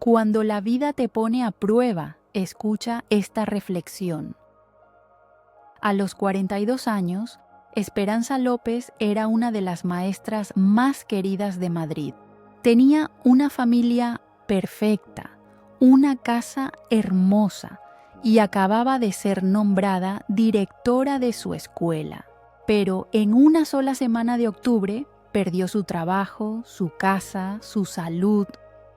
Cuando la vida te pone a prueba, escucha esta reflexión. A los 42 años, Esperanza López era una de las maestras más queridas de Madrid. Tenía una familia perfecta, una casa hermosa y acababa de ser nombrada directora de su escuela. Pero en una sola semana de octubre perdió su trabajo, su casa, su salud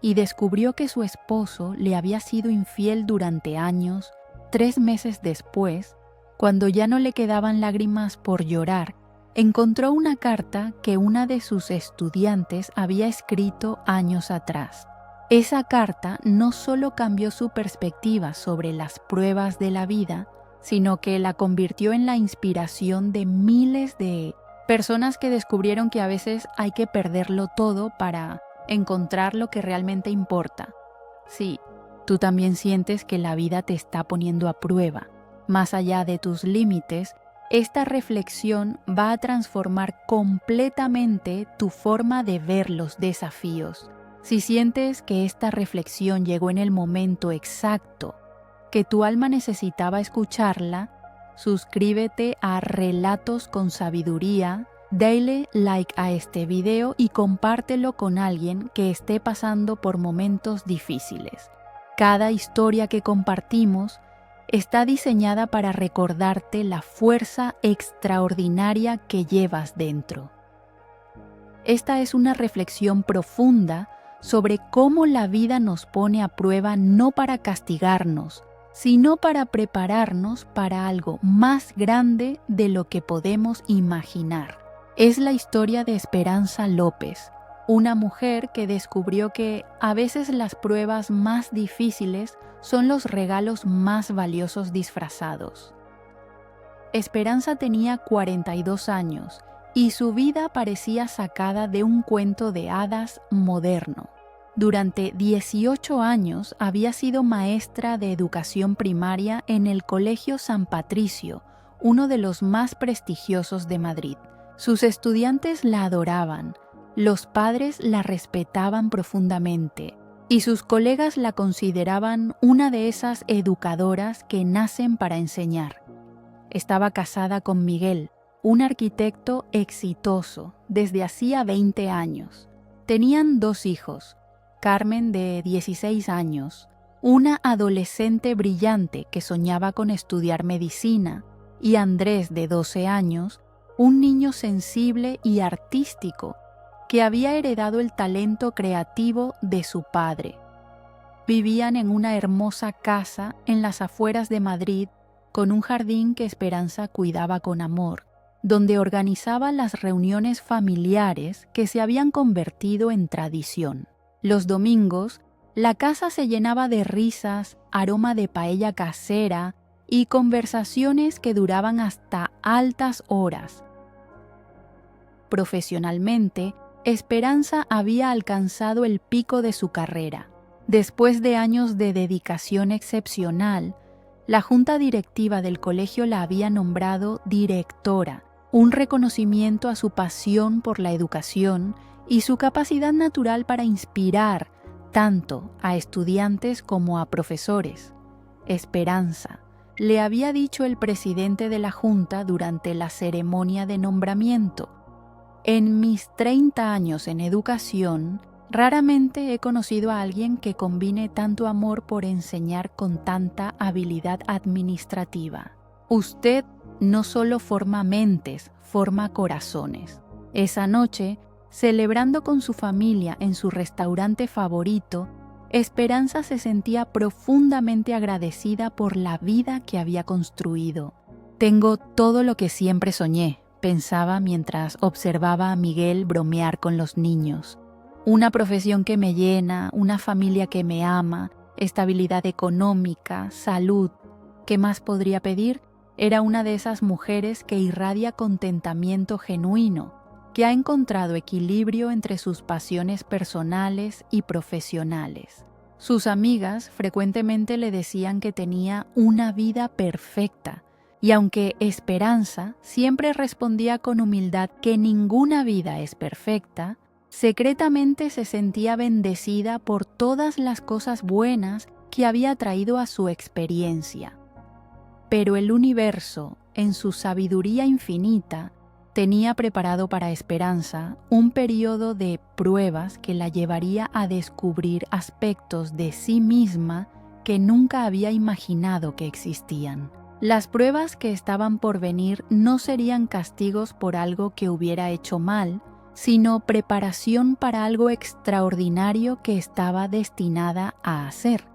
y descubrió que su esposo le había sido infiel durante años. 3 meses después, cuando ya no le quedaban lágrimas por llorar, encontró una carta que una de sus estudiantes había escrito años atrás. Esa carta no solo cambió su perspectiva sobre las pruebas de la vida, sino que la convirtió en la inspiración de miles de personas que descubrieron que a veces hay que perderlo todo para encontrar lo que realmente importa. Sí, tú también sientes que la vida te está poniendo a prueba. Más allá de tus límites, esta reflexión va a transformar completamente tu forma de ver los desafíos. Si sientes que esta reflexión llegó en el momento exacto, que tu alma necesitaba escucharla, suscríbete a Relatos con Sabiduría, dale like a este video y compártelo con alguien que esté pasando por momentos difíciles. Cada historia que compartimos está diseñada para recordarte la fuerza extraordinaria que llevas dentro. Esta es una reflexión profunda sobre cómo la vida nos pone a prueba no para castigarnos, sino para prepararnos para algo más grande de lo que podemos imaginar. Es la historia de Esperanza López, una mujer que descubrió que a veces las pruebas más difíciles son los regalos más valiosos disfrazados. Esperanza tenía 42 años y su vida parecía sacada de un cuento de hadas moderno. Durante 18 años había sido maestra de educación primaria en el Colegio San Patricio, uno de los más prestigiosos de Madrid. Sus estudiantes la adoraban, los padres la respetaban profundamente y sus colegas la consideraban una de esas educadoras que nacen para enseñar. Estaba casada con Miguel, un arquitecto exitoso desde hacía 20 años. Tenían 2 hijos, Carmen de 16 años, una adolescente brillante que soñaba con estudiar medicina, y Andrés de 12 años, un niño sensible y artístico que había heredado el talento creativo de su padre. Vivían en una hermosa casa en las afueras de Madrid con un jardín que Esperanza cuidaba con amor, donde organizaba las reuniones familiares que se habían convertido en tradición. Los domingos, la casa se llenaba de risas, aroma de paella casera y conversaciones que duraban hasta altas horas. Profesionalmente, Esperanza había alcanzado el pico de su carrera. Después de años de dedicación excepcional, la junta directiva del colegio la había nombrado directora, un reconocimiento a su pasión por la educación y su capacidad natural para inspirar tanto a estudiantes como a profesores. Esperanza, le había dicho el presidente de la junta durante la ceremonia de nombramiento: en mis 30 años en educación, raramente he conocido a alguien que combine tanto amor por enseñar con tanta habilidad administrativa. Usted no solo forma mentes, forma corazones. Esa noche, celebrando con su familia en su restaurante favorito, Esperanza se sentía profundamente agradecida por la vida que había construido. Tengo todo lo que siempre soñé, pensaba mientras observaba a Miguel bromear con los niños. Una profesión que me llena, una familia que me ama, estabilidad económica, salud. ¿Qué más podría pedir? Era una de esas mujeres que irradia contentamiento genuino, que ha encontrado equilibrio entre sus pasiones personales y profesionales. Sus amigas frecuentemente le decían que tenía una vida perfecta, y aunque Esperanza siempre respondía con humildad que ninguna vida es perfecta, Secretamente se sentía bendecida por todas las cosas buenas que había traído a su experiencia. Pero el universo, en su sabiduría infinita, tenía preparado para Esperanza un periodo de pruebas que la llevaría a descubrir aspectos de sí misma que nunca había imaginado que existían. Las pruebas que estaban por venir no serían castigos por algo que hubiera hecho mal, sino preparación para algo extraordinario que estaba destinada a hacer.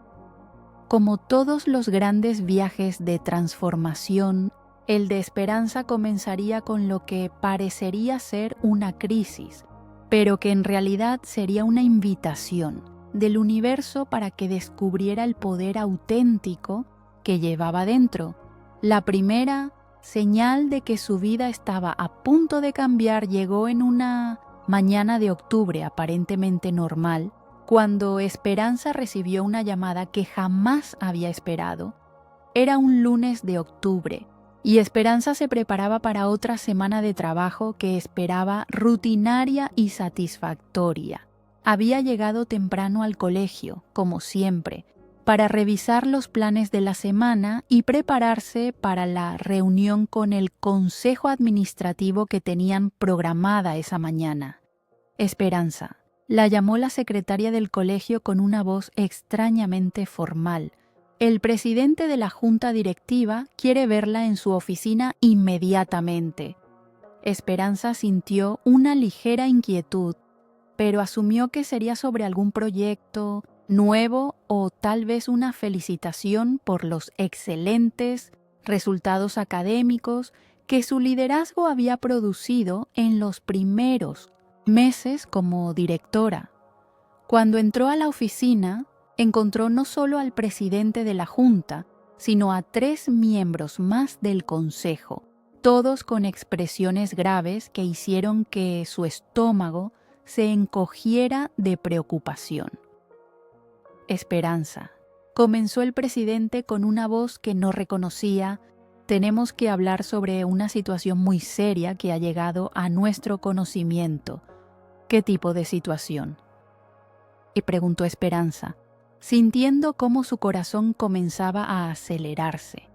Como todos los grandes viajes de transformación, el de Esperanza comenzaría con lo que parecería ser una crisis, pero que en realidad sería una invitación del universo para que descubriera el poder auténtico que llevaba dentro. La primera señal de que su vida estaba a punto de cambiar llegó en una mañana de octubre aparentemente normal, cuando Esperanza recibió una llamada que jamás había esperado. Era un lunes de octubre y Esperanza se preparaba para otra semana de trabajo que esperaba rutinaria y satisfactoria. Había llegado temprano al colegio, como siempre, para revisar los planes de la semana y prepararse para la reunión con el consejo administrativo que tenían programada esa mañana. Esperanza. La llamó la secretaria del colegio con una voz extrañamente formal. El presidente de la junta directiva quiere verla en su oficina inmediatamente. Esperanza sintió una ligera inquietud, pero asumió que sería sobre algún proyecto nuevo o tal vez una felicitación por los excelentes resultados académicos que su liderazgo había producido en los primeros meses como directora. Cuando entró a la oficina, encontró no solo al presidente de la junta, sino a 3 miembros más del consejo, todos con expresiones graves que hicieron que su estómago se encogiera de preocupación. Esperanza. Comenzó el presidente con una voz que no reconocía. Tenemos que hablar sobre una situación muy seria que ha llegado a nuestro conocimiento. ¿Qué tipo de situación?, y preguntó Esperanza, sintiendo cómo su corazón comenzaba a acelerarse.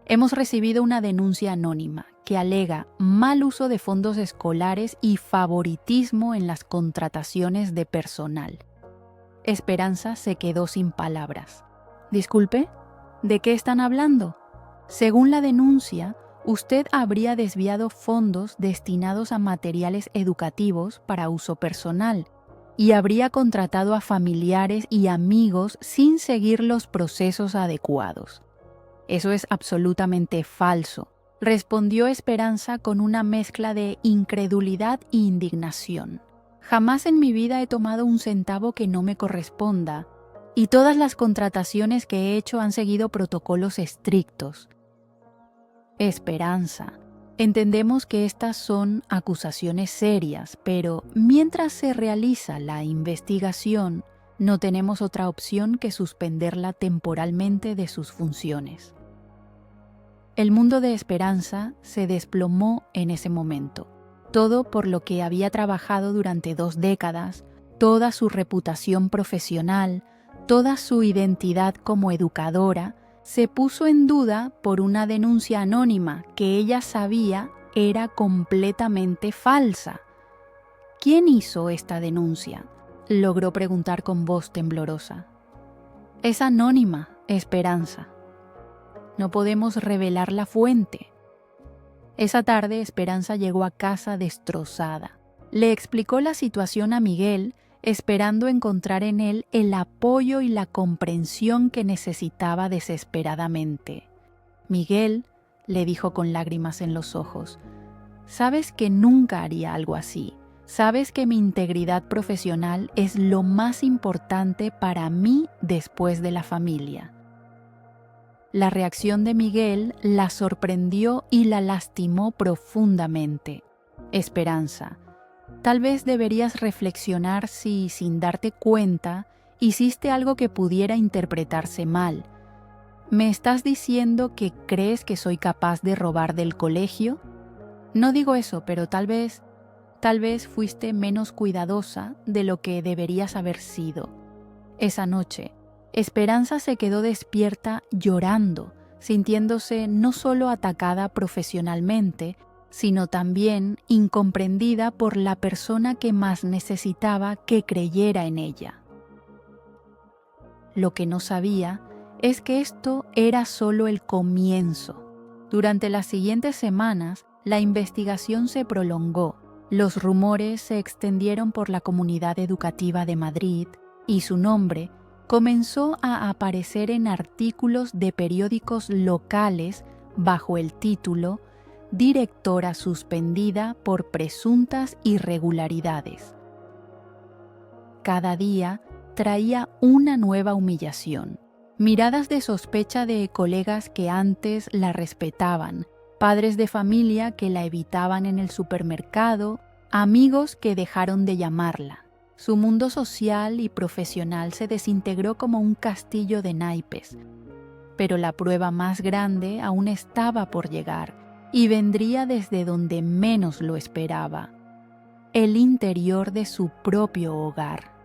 Hemos recibido una denuncia anónima que alega mal uso de fondos escolares y favoritismo en las contrataciones de personal. Esperanza se quedó sin palabras. Disculpe, ¿de qué están hablando? Según la denuncia, usted habría desviado fondos destinados a materiales educativos para uso personal y habría contratado a familiares y amigos sin seguir los procesos adecuados. Eso es absolutamente falso, respondió Esperanza con una mezcla de incredulidad e indignación. Jamás en mi vida he tomado un centavo que no me corresponda, y todas las contrataciones que he hecho han seguido protocolos estrictos. Esperanza, entendemos que estas son acusaciones serias, pero mientras se realiza la investigación, no tenemos otra opción que suspenderla temporalmente de sus funciones. El mundo de Esperanza se desplomó en ese momento. Todo por lo que había trabajado durante 2 décadas, toda su reputación profesional, toda su identidad como educadora, se puso en duda por una denuncia anónima que ella sabía era completamente falsa. ¿Quién hizo esta denuncia?, logró preguntar con voz temblorosa. Es anónima, Esperanza. No podemos revelar la fuente. Esa tarde Esperanza llegó a casa destrozada. Le explicó la situación a Miguel, esperando encontrar en él el apoyo y la comprensión que necesitaba desesperadamente. Miguel le dijo con lágrimas en los ojos, «Sabes que nunca haría algo así. Sabes que mi integridad profesional es lo más importante para mí después de la familia». La reacción de Miguel la sorprendió y la lastimó profundamente. Esperanza, tal vez deberías reflexionar si, sin darte cuenta, hiciste algo que pudiera interpretarse mal. ¿Me estás diciendo que crees que soy capaz de robar del colegio? No digo eso, pero tal vez Tal vez fuiste menos cuidadosa de lo que deberías haber sido. Esa noche, Esperanza se quedó despierta llorando, sintiéndose no solo atacada profesionalmente, sino también incomprendida por la persona que más necesitaba que creyera en ella. Lo que no sabía es que esto era solo el comienzo. Durante las siguientes semanas, la investigación se prolongó, los rumores se extendieron por la comunidad educativa de Madrid y su nombre comenzó a aparecer en artículos de periódicos locales bajo el título «Directora suspendida por presuntas irregularidades». Cada día traía una nueva humillación. Miradas de sospecha de colegas que antes la respetaban, padres de familia que la evitaban en el supermercado, amigos que dejaron de llamarla. Su mundo social y profesional se desintegró como un castillo de naipes, pero la prueba más grande aún estaba por llegar y vendría desde donde menos lo esperaba, el interior de su propio hogar.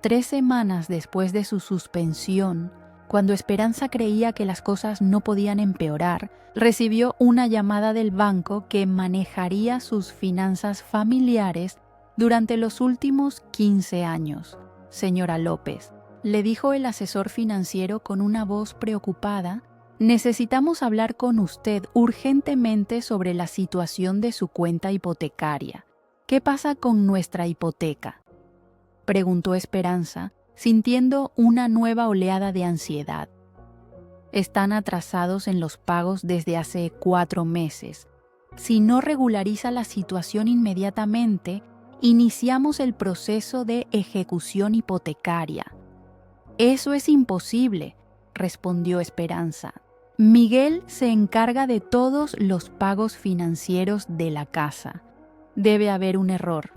3 semanas después de su suspensión, cuando Esperanza creía que las cosas no podían empeorar, recibió una llamada del banco que manejaría sus finanzas familiares durante los últimos 15 años. Señora López, le dijo el asesor financiero con una voz preocupada, necesitamos hablar con usted urgentemente sobre la situación de su cuenta hipotecaria. ¿Qué pasa con nuestra hipoteca?, preguntó Esperanza, sintiendo una nueva oleada de ansiedad. Están atrasados en los pagos desde hace 4 meses. Si no regulariza la situación inmediatamente, iniciamos el proceso de ejecución hipotecaria. Eso es imposible, respondió Esperanza. Miguel se encarga de todos los pagos financieros de la casa. Debe haber un error.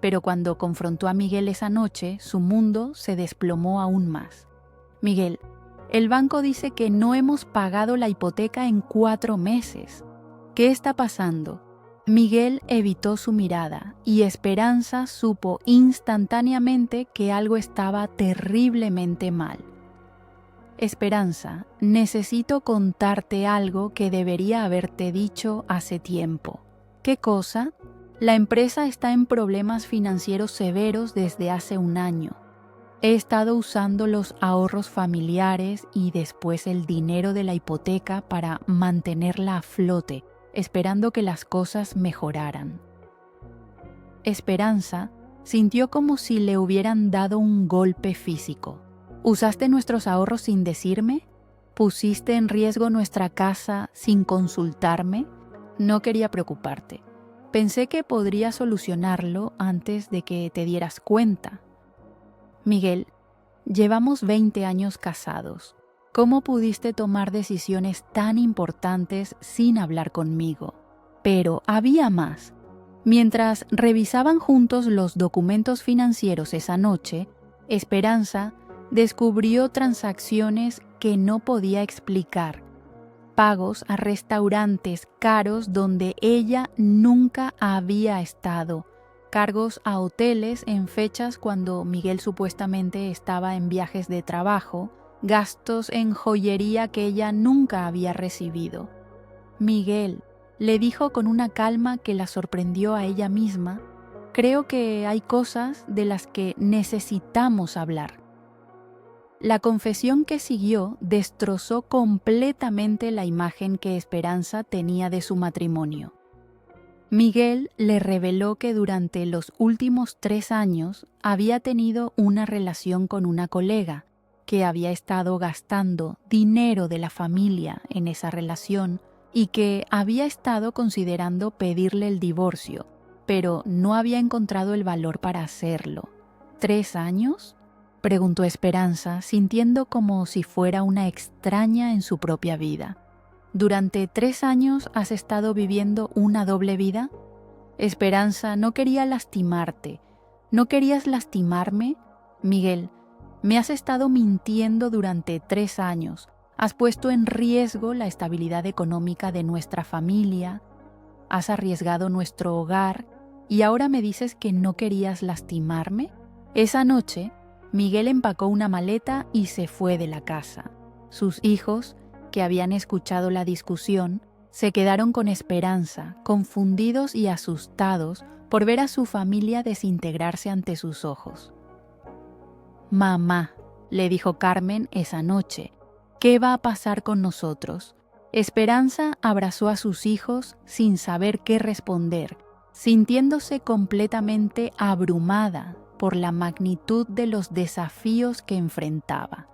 Pero cuando confrontó a Miguel esa noche, su mundo se desplomó aún más. Miguel, el banco dice que no hemos pagado la hipoteca en 4 meses. ¿Qué está pasando? Miguel evitó su mirada y Esperanza supo instantáneamente que algo estaba terriblemente mal. Esperanza, necesito contarte algo que debería haberte dicho hace tiempo. ¿Qué cosa? La empresa está en problemas financieros severos desde hace 1 año. He estado usando los ahorros familiares y después el dinero de la hipoteca para mantenerla a flote, esperando que las cosas mejoraran. Esperanza sintió como si le hubieran dado un golpe físico. ¿Usaste nuestros ahorros sin decirme? ¿Pusiste en riesgo nuestra casa sin consultarme? No quería preocuparte. Pensé que podría solucionarlo antes de que te dieras cuenta. Miguel, llevamos 20 años casados. ¿Cómo pudiste tomar decisiones tan importantes sin hablar conmigo? Pero había más. Mientras revisaban juntos los documentos financieros esa noche, Esperanza descubrió transacciones que no podía explicar. Pagos a restaurantes caros donde ella nunca había estado, cargos a hoteles en fechas cuando Miguel supuestamente estaba en viajes de trabajo, gastos en joyería que ella nunca había recibido. Miguel, le dijo con una calma que la sorprendió a ella misma, creo que hay cosas de las que necesitamos hablar. La confesión que siguió destrozó completamente la imagen que Esperanza tenía de su matrimonio. Miguel le reveló que durante los últimos 3 años había tenido una relación con una colega, que había estado gastando dinero de la familia en esa relación y que había estado considerando pedirle el divorcio, pero no había encontrado el valor para hacerlo. ¿3 años? Preguntó Esperanza, sintiendo como si fuera una extraña en su propia vida. ¿Durante 3 años has estado viviendo una doble vida? Esperanza, no quería lastimarte. ¿No querías lastimarme? Miguel, me has estado mintiendo durante 3 años. Has puesto en riesgo la estabilidad económica de nuestra familia. Has arriesgado nuestro hogar ¿Y ahora me dices que no querías lastimarme? Esa noche, Miguel empacó una maleta y se fue de la casa. Sus hijos, que habían escuchado la discusión, se quedaron con Esperanza, confundidos y asustados por ver a su familia desintegrarse ante sus ojos. «Mamá», le dijo Carmen esa noche, «¿qué va a pasar con nosotros?». Esperanza abrazó a sus hijos sin saber qué responder, sintiéndose completamente abrumada por la magnitud de los desafíos que enfrentaba.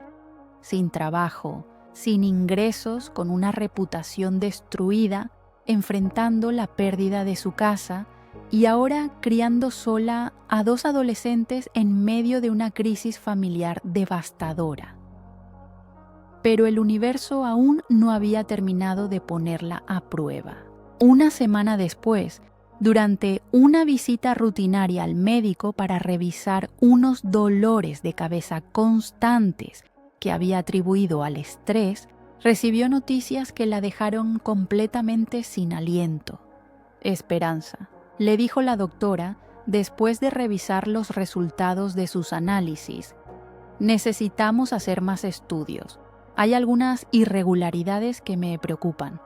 Sin trabajo, sin ingresos, con una reputación destruida, enfrentando la pérdida de su casa y ahora criando sola a 2 adolescentes en medio de una crisis familiar devastadora. Pero el universo aún no había terminado de ponerla a prueba. Una semana después, durante una visita rutinaria al médico para revisar unos dolores de cabeza constantes que había atribuido al estrés, recibió noticias que la dejaron completamente sin aliento. «Esperanza», le dijo la doctora después de revisar los resultados de sus análisis, «necesitamos hacer más estudios. Hay algunas irregularidades que me preocupan».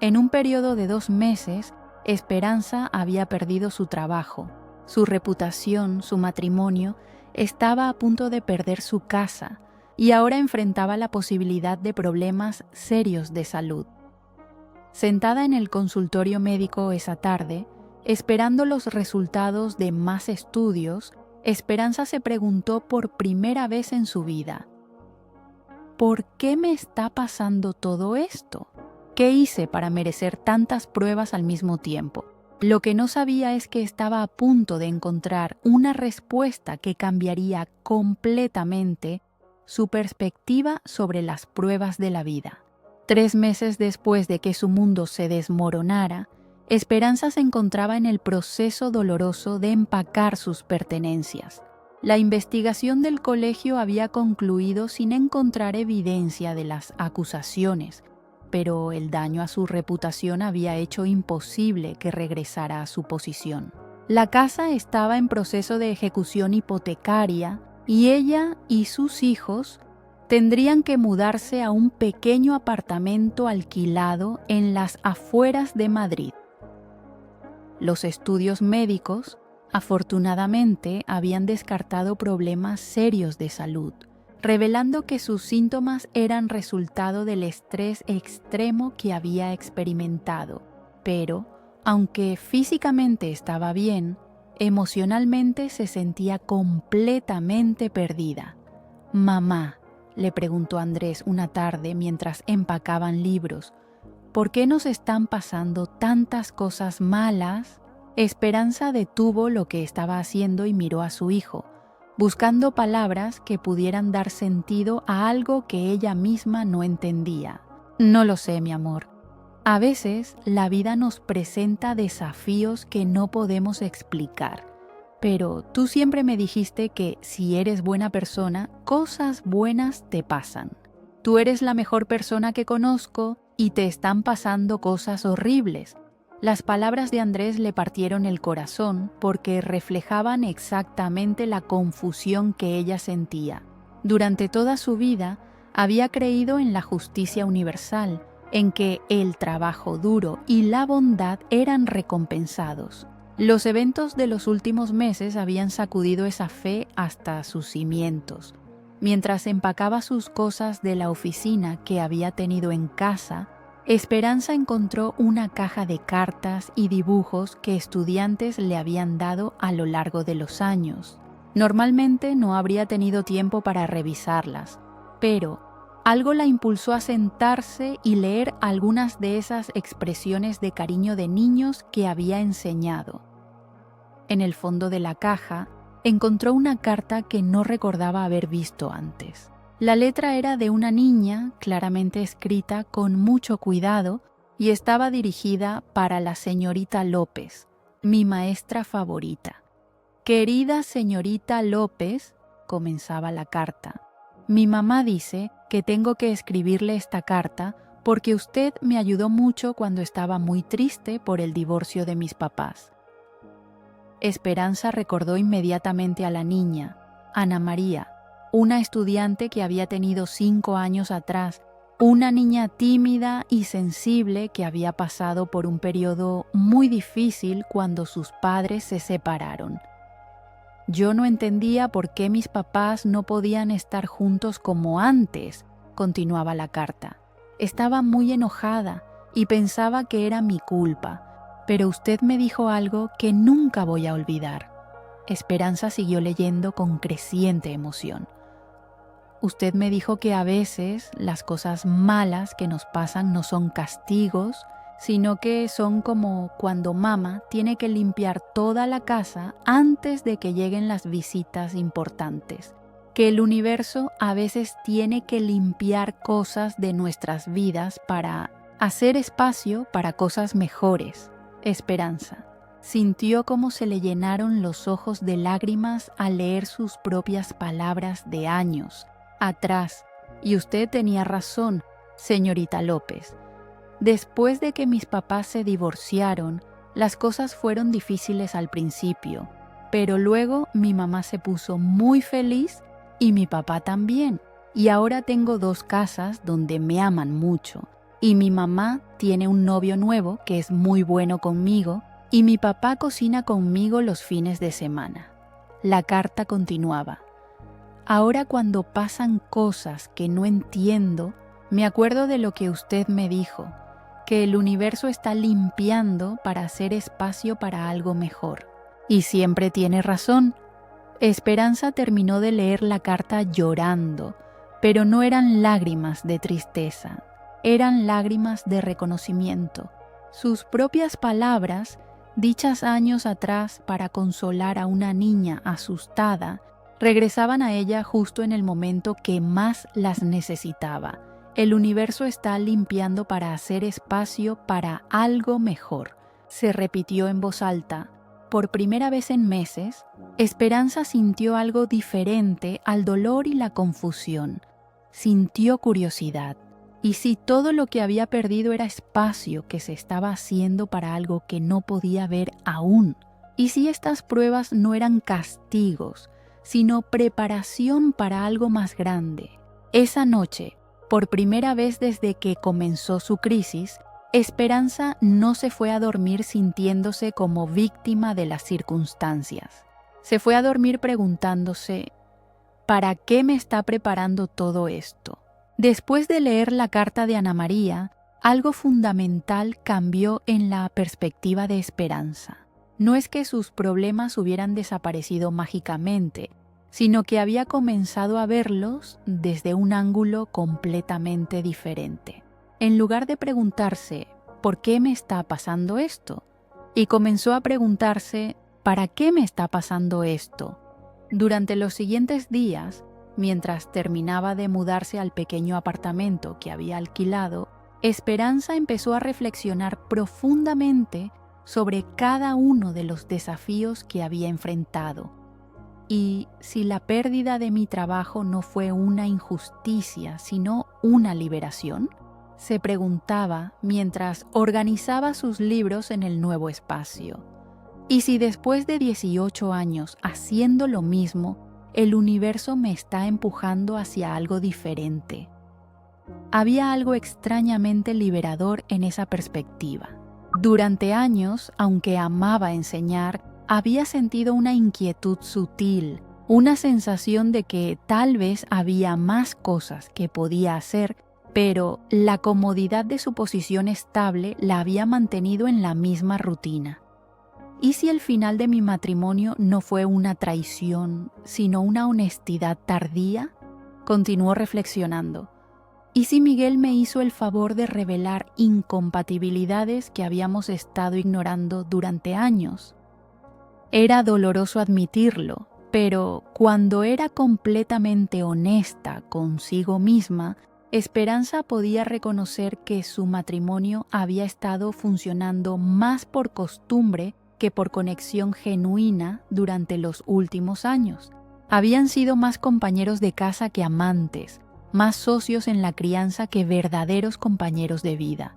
En un periodo de 2 meses, Esperanza había perdido su trabajo, su reputación, su matrimonio, estaba a punto de perder su casa y ahora enfrentaba la posibilidad de problemas serios de salud. Sentada en el consultorio médico esa tarde, esperando los resultados de más estudios, Esperanza se preguntó por primera vez en su vida: ¿por qué me está pasando todo esto? ¿Qué hice para merecer tantas pruebas al mismo tiempo? Lo que no sabía es que estaba a punto de encontrar una respuesta que cambiaría completamente su perspectiva sobre las pruebas de la vida. 3 meses después de que su mundo se desmoronara, Esperanza se encontraba en el proceso doloroso de empacar sus pertenencias. La investigación del colegio había concluido sin encontrar evidencia de las acusaciones, pero el daño a su reputación había hecho imposible que regresara a su posición. La casa estaba en proceso de ejecución hipotecaria y ella y sus hijos tendrían que mudarse a un pequeño apartamento alquilado en las afueras de Madrid. Los estudios médicos, afortunadamente, habían descartado problemas serios de salud, revelando que sus síntomas eran resultado del estrés extremo que había experimentado. Pero, aunque físicamente estaba bien, emocionalmente se sentía completamente perdida. «Mamá», le preguntó Andrés una tarde mientras empacaban libros, «¿por qué nos están pasando tantas cosas malas?». Esperanza detuvo lo que estaba haciendo y miró a su hijo, buscando palabras que pudieran dar sentido a algo que ella misma no entendía. «No lo sé, mi amor. A veces la vida nos presenta desafíos que no podemos explicar, pero tú siempre me dijiste que si eres buena persona, cosas buenas te pasan. Tú eres la mejor persona que conozco y te están pasando cosas horribles». Las palabras de Andrés le partieron el corazón porque reflejaban exactamente la confusión que ella sentía. Durante toda su vida había creído en la justicia universal, en que el trabajo duro y la bondad eran recompensados. Los eventos de los últimos meses habían sacudido esa fe hasta sus cimientos. Mientras empacaba sus cosas de la oficina que había tenido en casa, Esperanza encontró una caja de cartas y dibujos que estudiantes le habían dado a lo largo de los años. Normalmente no habría tenido tiempo para revisarlas, pero algo la impulsó a sentarse y leer algunas de esas expresiones de cariño de niños que había enseñado. En el fondo de la caja encontró una carta que no recordaba haber visto antes. La letra era de una niña, claramente escrita con mucho cuidado, y estaba dirigida para la señorita López, mi maestra favorita. «Querida señorita López», comenzaba la carta, «mi mamá dice que tengo que escribirle esta carta porque usted me ayudó mucho cuando estaba muy triste por el divorcio de mis papás. Esperanza recordó inmediatamente a la niña, Ana María, una estudiante que había tenido 5 años atrás, una niña tímida y sensible que había pasado por un periodo muy difícil cuando sus padres se separaron. Yo no entendía por qué mis papás no podían estar juntos como antes, continuaba la carta. Estaba muy enojada y pensaba que era mi culpa, pero usted me dijo algo que nunca voy a olvidar. Esperanza siguió leyendo con creciente emoción. Usted me dijo que a veces las cosas malas que nos pasan no son castigos, sino que son como cuando mamá tiene que limpiar toda la casa antes de que lleguen las visitas importantes. Que el universo a veces tiene que limpiar cosas de nuestras vidas para hacer espacio para cosas mejores. Esperanza sintió cómo se le llenaron los ojos de lágrimas al leer sus propias palabras de años atrás. Y usted tenía razón, señorita López. Después de que mis papás se divorciaron, las cosas fueron difíciles al principio, pero luego mi mamá se puso muy feliz y mi papá también. Y ahora tengo 2 casas donde me aman mucho. Y mi mamá tiene un novio nuevo que es muy bueno conmigo y mi papá cocina conmigo los fines de semana. La carta continuaba. Ahora cuando pasan cosas que no entiendo, me acuerdo de lo que usted me dijo, que el universo está limpiando para hacer espacio para algo mejor. Y siempre tiene razón. Esperanza terminó de leer la carta llorando, pero no eran lágrimas de tristeza, eran lágrimas de reconocimiento. Sus propias palabras, dichas años atrás para consolar a una niña asustada, regresaban a ella justo en el momento que más las necesitaba. El universo está limpiando para hacer espacio para algo mejor. Se repitió en voz alta. Por primera vez en meses, Esperanza sintió algo diferente al dolor y la confusión. Sintió curiosidad. Y si todo lo que había perdido era espacio que se estaba haciendo para algo que no podía ver aún. Y si estas pruebas no eran castigos, sino preparación para algo más grande. Esa noche, por primera vez desde que comenzó su crisis, Esperanza no se fue a dormir sintiéndose como víctima de las circunstancias. Se fue a dormir preguntándose, ¿para qué me está preparando todo esto? Después de leer la carta de Ana María, algo fundamental cambió en la perspectiva de Esperanza. No es que sus problemas hubieran desaparecido mágicamente, sino que había comenzado a verlos desde un ángulo completamente diferente. En lugar de preguntarse, ¿por qué me está pasando esto? Y comenzó a preguntarse, ¿para qué me está pasando esto? Durante los siguientes días, mientras terminaba de mudarse al pequeño apartamento que había alquilado, Esperanza empezó a reflexionar profundamente sobre cada uno de los desafíos que había enfrentado. Y si la pérdida de mi trabajo no fue una injusticia, sino una liberación, se preguntaba mientras organizaba sus libros en el nuevo espacio. Y si después de 18 años haciendo lo mismo, el universo me está empujando hacia algo diferente. Había algo extrañamente liberador en esa perspectiva. Durante años, aunque amaba enseñar, había sentido una inquietud sutil, una sensación de que tal vez había más cosas que podía hacer, pero la comodidad de su posición estable la había mantenido en la misma rutina. ¿Y si el final de mi matrimonio no fue una traición, sino una honestidad tardía? Continuó reflexionando. ¿Y si Miguel me hizo el favor de revelar incompatibilidades que habíamos estado ignorando durante años? Era doloroso admitirlo, pero cuando era completamente honesta consigo misma, Esperanza podía reconocer que su matrimonio había estado funcionando más por costumbre que por conexión genuina durante los últimos años. Habían sido más compañeros de casa que amantes, más socios en la crianza que verdaderos compañeros de vida.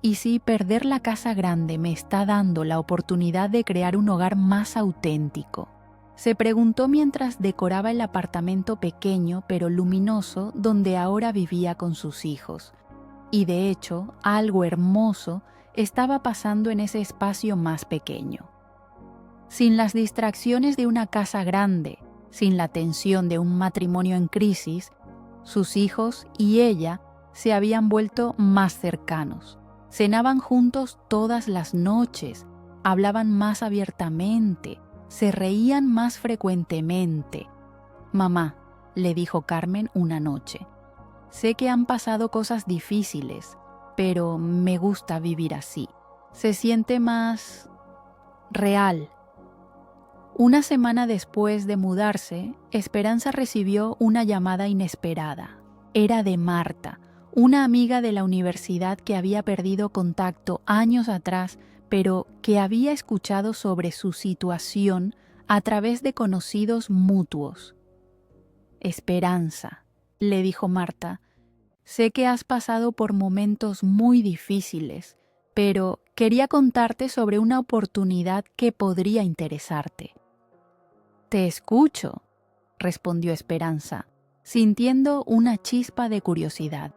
¿Y si perder la casa grande me está dando la oportunidad de crear un hogar más auténtico? Se preguntó mientras decoraba el apartamento pequeño pero luminoso donde ahora vivía con sus hijos. Y de hecho, algo hermoso estaba pasando en ese espacio más pequeño. Sin las distracciones de una casa grande, sin la tensión de un matrimonio en crisis, sus hijos y ella se habían vuelto más cercanos. Cenaban juntos todas las noches, hablaban más abiertamente, se reían más frecuentemente. «Mamá», le dijo Carmen una noche, «sé que han pasado cosas difíciles, pero me gusta vivir así. Se siente más real». Una semana después de mudarse, Esperanza recibió una llamada inesperada. Era de Marta, una amiga de la universidad que había perdido contacto años atrás, pero que había escuchado sobre su situación a través de conocidos mutuos. «Esperanza», le dijo Marta, «sé que has pasado por momentos muy difíciles, pero quería contarte sobre una oportunidad que podría interesarte». «Te escucho», respondió Esperanza, sintiendo una chispa de curiosidad.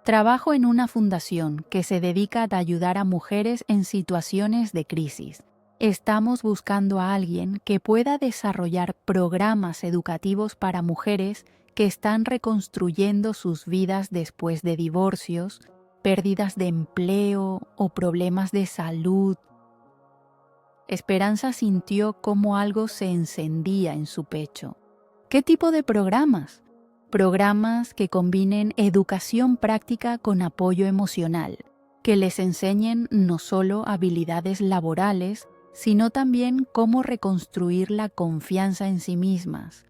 «Trabajo en una fundación que se dedica a ayudar a mujeres en situaciones de crisis. Estamos buscando a alguien que pueda desarrollar programas educativos para mujeres que están reconstruyendo sus vidas después de divorcios, pérdidas de empleo o problemas de salud». Esperanza sintió cómo algo se encendía en su pecho. ¿Qué tipo de programas? Programas que combinen educación práctica con apoyo emocional, que les enseñen no solo habilidades laborales, sino también cómo reconstruir la confianza en sí mismas,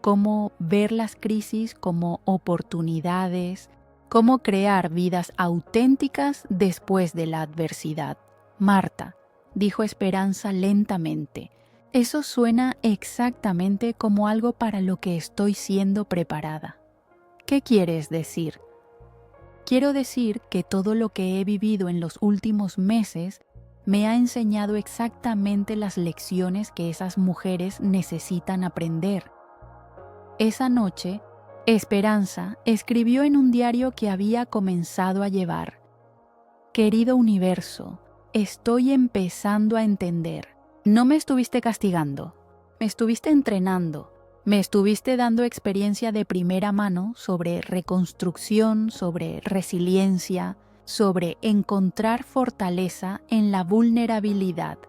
cómo ver las crisis como oportunidades, cómo crear vidas auténticas después de la adversidad. «Marta», dijo Esperanza lentamente, «eso suena exactamente como algo para lo que estoy siendo preparada». «¿Qué quieres decir?» «Quiero decir que todo lo que he vivido en los últimos meses me ha enseñado exactamente las lecciones que esas mujeres necesitan aprender». Esa noche, Esperanza escribió en un diario que había comenzado a llevar: «Querido universo, estoy empezando a entender. No me estuviste castigando, me estuviste entrenando, me estuviste dando experiencia de primera mano sobre reconstrucción, sobre resiliencia, sobre encontrar fortaleza en la vulnerabilidad.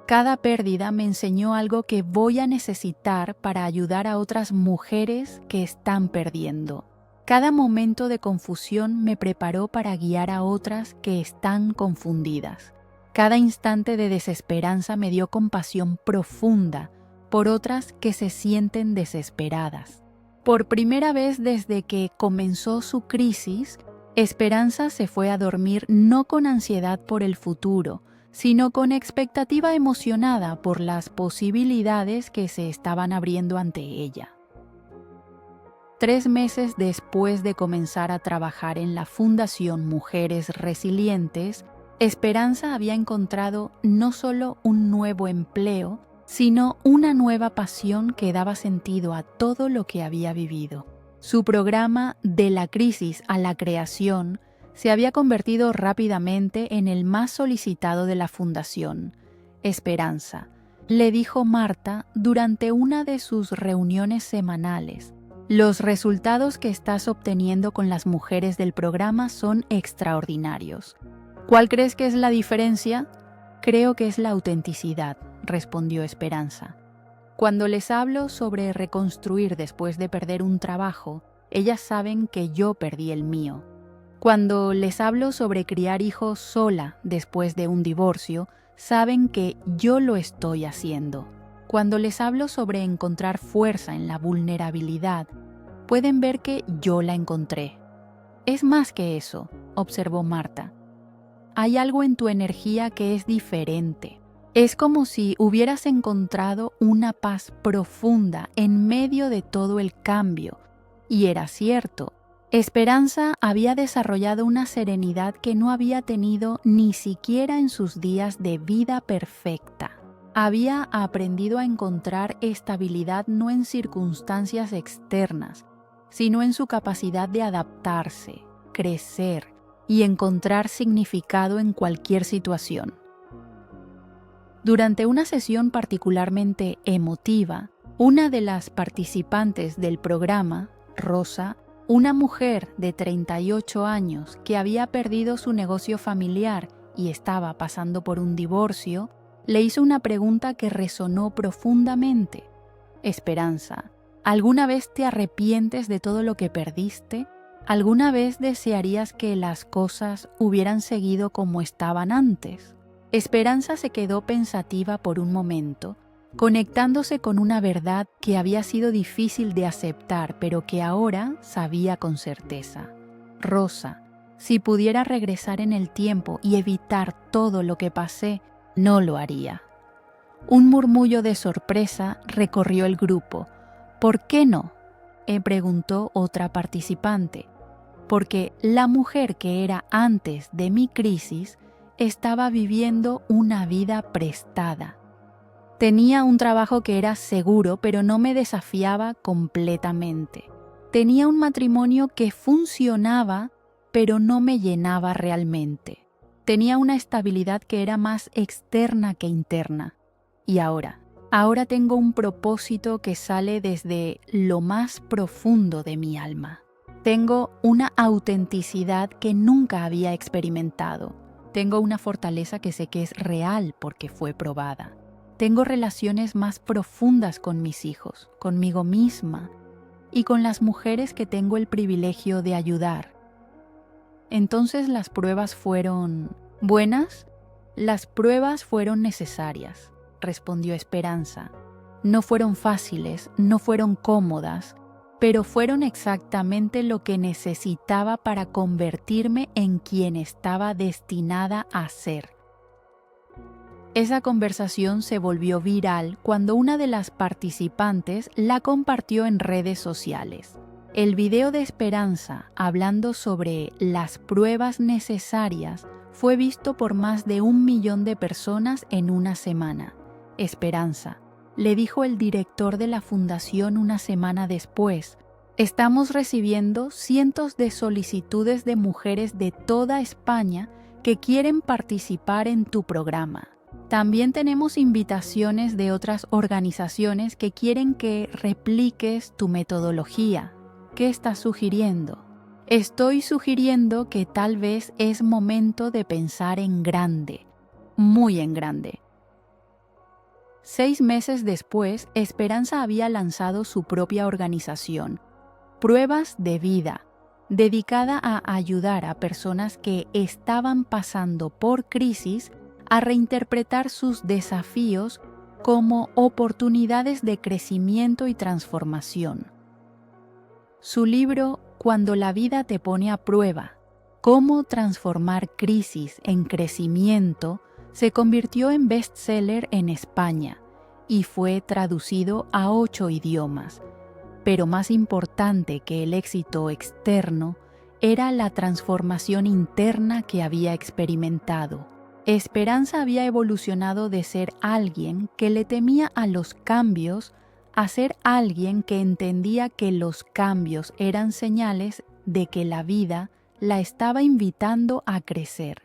Cada pérdida me enseñó algo que voy a necesitar para ayudar a otras mujeres que están perdiendo. Cada momento de confusión me preparó para guiar a otras que están confundidas. Cada instante de desesperanza me dio compasión profunda por otras que se sienten desesperadas. Por primera vez desde que comenzó su crisis, Esperanza se fue a dormir no con ansiedad por el futuro, sino con expectativa emocionada por las posibilidades que se estaban abriendo ante ella. 3 meses después de comenzar a trabajar en la Fundación Mujeres Resilientes, Esperanza había encontrado no solo un nuevo empleo, sino una nueva pasión que daba sentido a todo lo que había vivido. Su programa De la crisis a la creación se había convertido rápidamente en el más solicitado de la fundación. «Esperanza», le dijo Marta durante una de sus reuniones semanales, «los resultados que estás obteniendo con las mujeres del programa son extraordinarios. ¿Cuál crees que es la diferencia?» «Creo que es la autenticidad», respondió Esperanza. «Cuando les hablo sobre reconstruir después de perder un trabajo, ellas saben que yo perdí el mío. Cuando les hablo sobre criar hijos sola después de un divorcio, saben que yo lo estoy haciendo. Cuando les hablo sobre encontrar fuerza en la vulnerabilidad, pueden ver que yo la encontré». «Es más que eso», observó Marta. «Hay algo en tu energía que es diferente. Es como si hubieras encontrado una paz profunda en medio de todo el cambio». Y era cierto. Esperanza había desarrollado una serenidad que no había tenido ni siquiera en sus días de vida perfecta. Había aprendido a encontrar estabilidad no en circunstancias externas, sino en su capacidad de adaptarse, crecer y encontrar significado en cualquier situación. Durante una sesión particularmente emotiva, una de las participantes del programa, Rosa, una mujer de 38 años que había perdido su negocio familiar y estaba pasando por un divorcio, le hizo una pregunta que resonó profundamente. Esperanza, ¿alguna vez te arrepientes de todo lo que perdiste? ¿Alguna vez desearías que las cosas hubieran seguido como estaban antes? Esperanza se quedó pensativa por un momento, conectándose con una verdad que había sido difícil de aceptar, pero que ahora sabía con certeza. Rosa, si pudiera regresar en el tiempo y evitar todo lo que pasé, no lo haría. Un murmullo de sorpresa recorrió el grupo. ¿Por qué no?, preguntó otra participante. Porque la mujer que era antes de mi crisis estaba viviendo una vida prestada. Tenía un trabajo que era seguro, pero no me desafiaba completamente. Tenía un matrimonio que funcionaba, pero no me llenaba realmente. Tenía una estabilidad que era más externa que interna. Y ahora tengo un propósito que sale desde lo más profundo de mi alma. Tengo una autenticidad que nunca había experimentado. Tengo una fortaleza que sé que es real porque fue probada. Tengo relaciones más profundas con mis hijos, conmigo misma y con las mujeres que tengo el privilegio de ayudar. Entonces las pruebas fueron buenas. Las pruebas fueron necesarias, respondió Esperanza. No fueron fáciles, no fueron cómodas, pero fueron exactamente lo que necesitaba para convertirme en quien estaba destinada a ser. Esa conversación se volvió viral cuando una de las participantes la compartió en redes sociales. El video de Esperanza hablando sobre las pruebas necesarias fue visto por más de 1 millón de personas en una semana. Esperanza, le dijo el director de la fundación una semana después, estamos recibiendo cientos de solicitudes de mujeres de toda España que quieren participar en tu programa. También tenemos invitaciones de otras organizaciones que quieren que repliques tu metodología. ¿Qué estás sugiriendo? Estoy sugiriendo que tal vez es momento de pensar en grande, muy en grande. 6 meses después, Esperanza había lanzado su propia organización, Pruebas de Vida, dedicada a ayudar a personas que estaban pasando por crisis a reinterpretar sus desafíos como oportunidades de crecimiento y transformación. Su libro Cuando la vida te pone a prueba, cómo transformar crisis en crecimiento, se convirtió en bestseller en España y fue traducido a 8 idiomas. Pero más importante que el éxito externo era la transformación interna que había experimentado. Esperanza había evolucionado de ser alguien que le temía a los cambios a ser alguien que entendía que los cambios eran señales de que la vida la estaba invitando a crecer.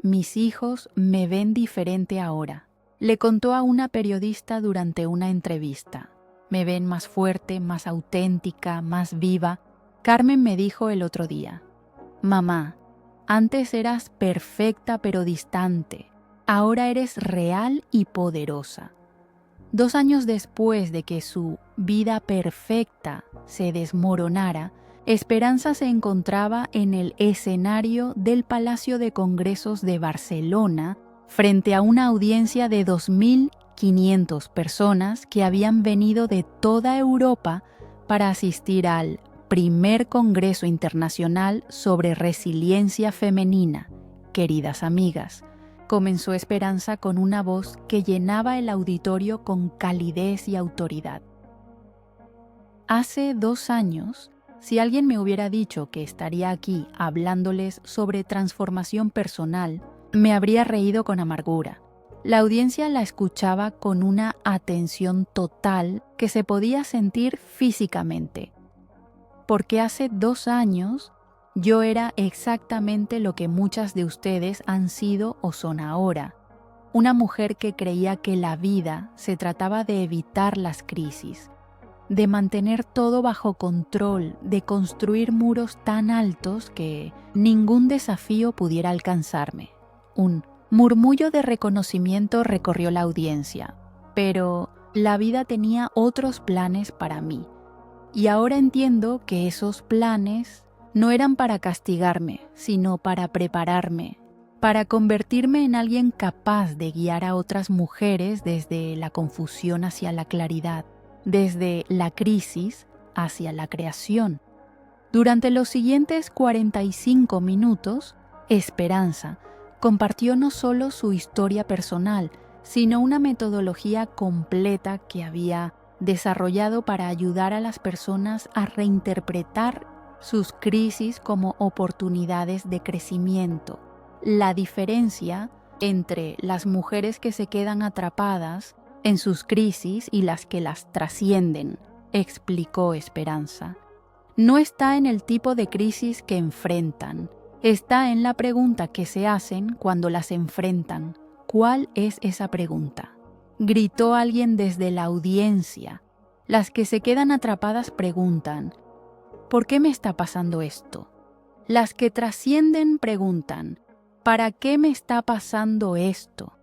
Mis hijos me ven diferente ahora, le contó a una periodista durante una entrevista. Me ven más fuerte, más auténtica, más viva. Carmen me dijo el otro día, mamá, antes eras perfecta pero distante, ahora eres real y poderosa. 2 años después de que su vida perfecta se desmoronara, Esperanza se encontraba en el escenario del Palacio de Congresos de Barcelona frente a una audiencia de 2.500 personas que habían venido de toda Europa para asistir al primer Congreso Internacional sobre Resiliencia Femenina. Queridas amigas, comenzó Esperanza con una voz que llenaba el auditorio con calidez y autoridad. Hace 2 años Si alguien me hubiera dicho que estaría aquí hablándoles sobre transformación personal, me habría reído con amargura. La audiencia la escuchaba con una atención total que se podía sentir físicamente. Porque hace 2 años yo era exactamente lo que muchas de ustedes han sido o son ahora. Una mujer que creía que la vida se trataba de evitar las crisis, de mantener todo bajo control, de construir muros tan altos que ningún desafío pudiera alcanzarme. Un murmullo de reconocimiento recorrió la audiencia, pero la vida tenía otros planes para mí. Y ahora entiendo que esos planes no eran para castigarme, sino para prepararme, para convertirme en alguien capaz de guiar a otras mujeres desde la confusión hacia la claridad, desde la crisis hacia la creación. Durante los siguientes 45 minutos, Esperanza compartió no solo su historia personal, sino una metodología completa que había desarrollado para ayudar a las personas a reinterpretar sus crisis como oportunidades de crecimiento. La diferencia entre las mujeres que se quedan atrapadas en sus crisis y las que las trascienden, explicó Esperanza, no está en el tipo de crisis que enfrentan, está en la pregunta que se hacen cuando las enfrentan. ¿Cuál es esa pregunta?, gritó alguien desde la audiencia. Las que se quedan atrapadas preguntan, ¿por qué me está pasando esto? Las que trascienden preguntan, ¿para qué me está pasando esto?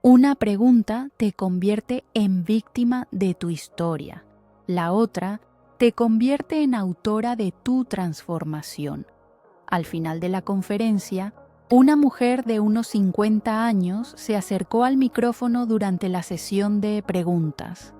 Una pregunta te convierte en víctima de tu historia. La otra te convierte en autora de tu transformación. Al final de la conferencia, una mujer de unos 50 años se acercó al micrófono durante la sesión de preguntas.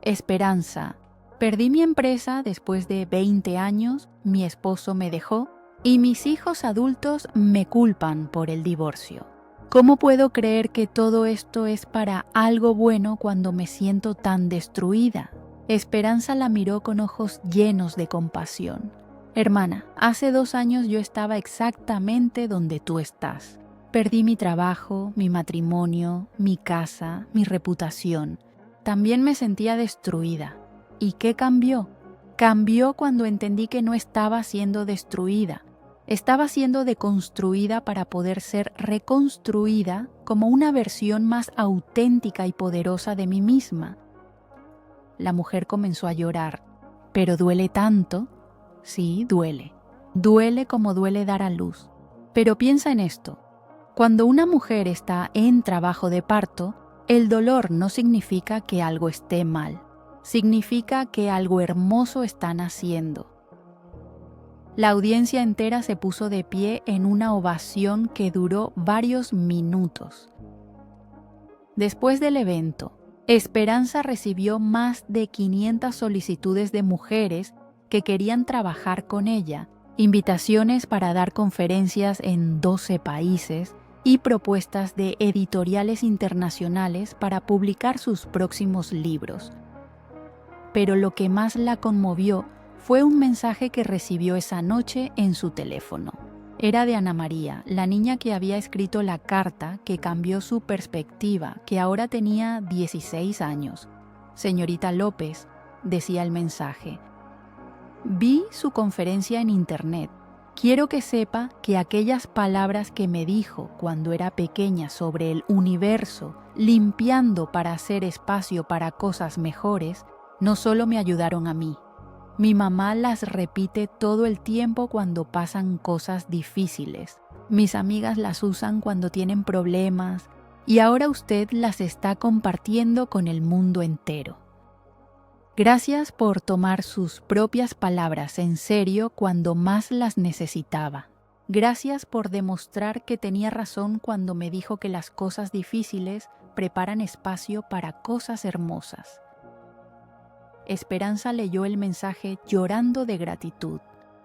Esperanza, perdí mi empresa después de 20 años, mi esposo me dejó y mis hijos adultos me culpan por el divorcio. ¿Cómo puedo creer que todo esto es para algo bueno cuando me siento tan destruida? Esperanza la miró con ojos llenos de compasión. Hermana, hace 2 años yo estaba exactamente donde tú estás. Perdí mi trabajo, mi matrimonio, mi casa, mi reputación. También me sentía destruida. ¿Y qué cambió? Cambió cuando entendí que no estaba siendo destruida. Estaba siendo deconstruida para poder ser reconstruida como una versión más auténtica y poderosa de mí misma. La mujer comenzó a llorar. ¿Pero duele tanto? Sí, duele. Duele como duele dar a luz. Pero piensa en esto. Cuando una mujer está en trabajo de parto, el dolor no significa que algo esté mal. Significa que algo hermoso está naciendo. La audiencia entera se puso de pie en una ovación que duró varios minutos. Después del evento, Esperanza recibió más de 500 solicitudes de mujeres que querían trabajar con ella, invitaciones para dar conferencias en 12 países y propuestas de editoriales internacionales para publicar sus próximos libros. Pero lo que más la conmovió fue un mensaje que recibió esa noche en su teléfono. Era de Ana María, la niña que había escrito la carta que cambió su perspectiva, que ahora tenía 16 años. Señorita López, decía el mensaje, vi su conferencia en internet. Quiero que sepa que aquellas palabras que me dijo cuando era pequeña sobre el universo, limpiando para hacer espacio para cosas mejores, no solo me ayudaron a mí. Mi mamá las repite todo el tiempo cuando pasan cosas difíciles. Mis amigas las usan cuando tienen problemas y ahora usted las está compartiendo con el mundo entero. Gracias por tomar sus propias palabras en serio cuando más las necesitaba. Gracias por demostrar que tenía razón cuando me dijo que las cosas difíciles preparan espacio para cosas hermosas. Esperanza leyó el mensaje llorando de gratitud.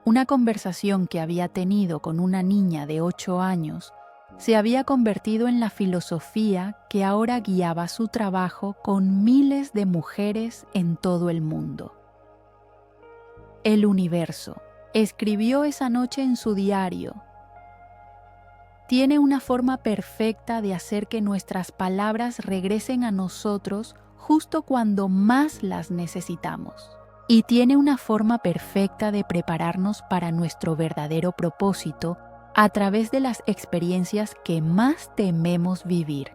Una conversación que había tenido con una niña de 8 años se había convertido en la filosofía que ahora guiaba su trabajo con miles de mujeres en todo el mundo. el universo. Escribió esa noche en su diario. Tiene una forma perfecta de hacer que nuestras palabras regresen a nosotros justo cuando más las necesitamos. Y tiene una forma perfecta de prepararnos para nuestro verdadero propósito a través de las experiencias que más tememos vivir.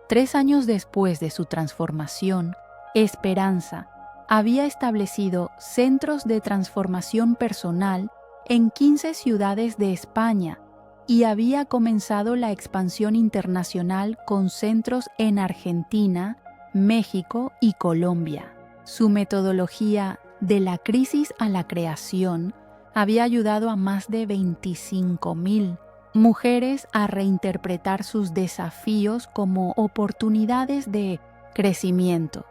3 años después de su transformación, Esperanza había establecido centros de transformación personal en 15 ciudades de España y había comenzado la expansión internacional con centros en Argentina, México y Colombia. Su metodología de la crisis a la creación había ayudado a más de 25,000 mujeres a reinterpretar sus desafíos como oportunidades de crecimiento.